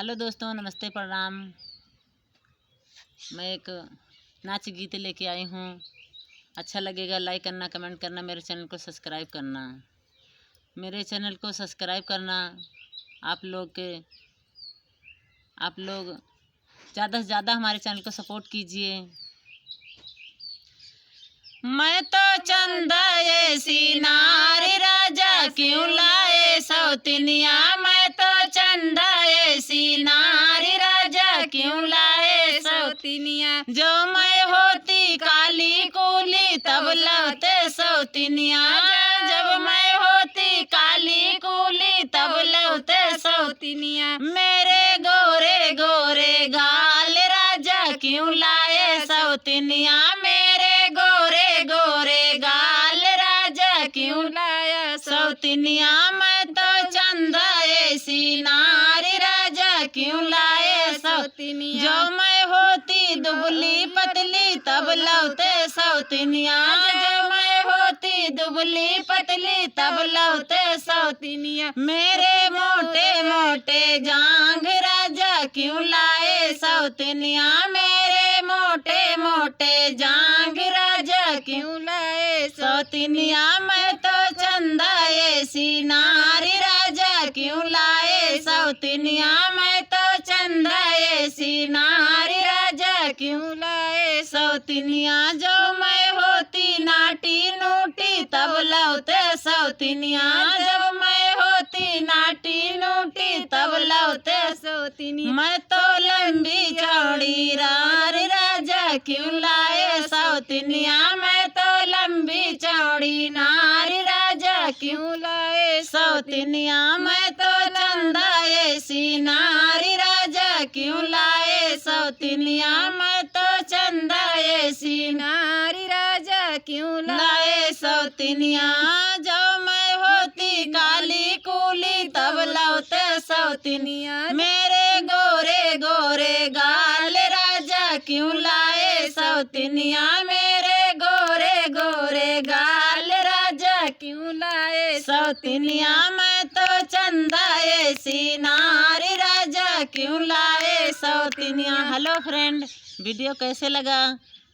Hello दोस्तों, नमस्ते, प्रणाम। मैं एक नाच गीत लेके आई हूँ। अच्छा लगेगा लाइक करना, कमेंट करना, मेरे चैनल को सब्सक्राइब करना। मेरे चैनल को सब्सक्राइब करना। आप लोग ज़्यादा से ज़्यादा हमारे चैनल को सपोर्ट कीजिए। मैं तो चंदा ऐसी नारी राजा क्यों लाए सौतनिया। मैं तो चंदा ऐसी नारी राजा क्यों लाए सौतनिया। जो मैं होती काली कूली तब लौटे सौतनिया। जब मैं होती काली कूली तब लौटे सौतनिया। मेरे गोरे गोरे गाल राजा क्यों लाए सौतनिया। मेरे गोरे गोरे गाल राजा क्यों लाया सौतनिया। मैं तो चंदा ऐसी नारी राजा क्यों लाए सौतनिया। जो मैं होती दुबली पतली तब लौटे सौतनिया। जो मैं होती दुबली पतली तब लौटे सौतनिया। मेरे मोटे मोटे जांघ राजा क्यों लाए सौतनिया। मेरे मोटे मोटे जांघ राजा क्यों लाए सौतनिया। मैं तो चंदा ऐसी नारी राजा क्यों लाए सौतनिया। मैं तो चंदा ऐसी नारी राजा क्यों लाए सौतनिया। जो मैं होती नाटी नूटी तब लौटे सौतनिया। जब मैं होती नाटी नूटी तब लौटे सौतनिया। मैं तो लंबी चौड़ी नारी राजा क्यों लाए सौतनिया। मैं तो लंबी चौड़ी नारी राजा क्यों लाए सौतनिया। मैं तो चंदा ऐसी नारी राजा क्यों लाए सौतनिया। मैं तो चंदा ऐसी नारी राजा क्यों लाए सौतनिया। जो मैं होती काली कूली तब लौटे सौतनिया। मेरे गोरे गोरे गाल राजा क्यों लाए सौतनिया। मेरे गोरे गोरे गाल राजा क्यों लाए सौतनिया। मैं तो चंदा ऐसी नारी राजा क्यों लाए सौतनिया। हेलो फ्रेंड, वीडियो कैसे लगा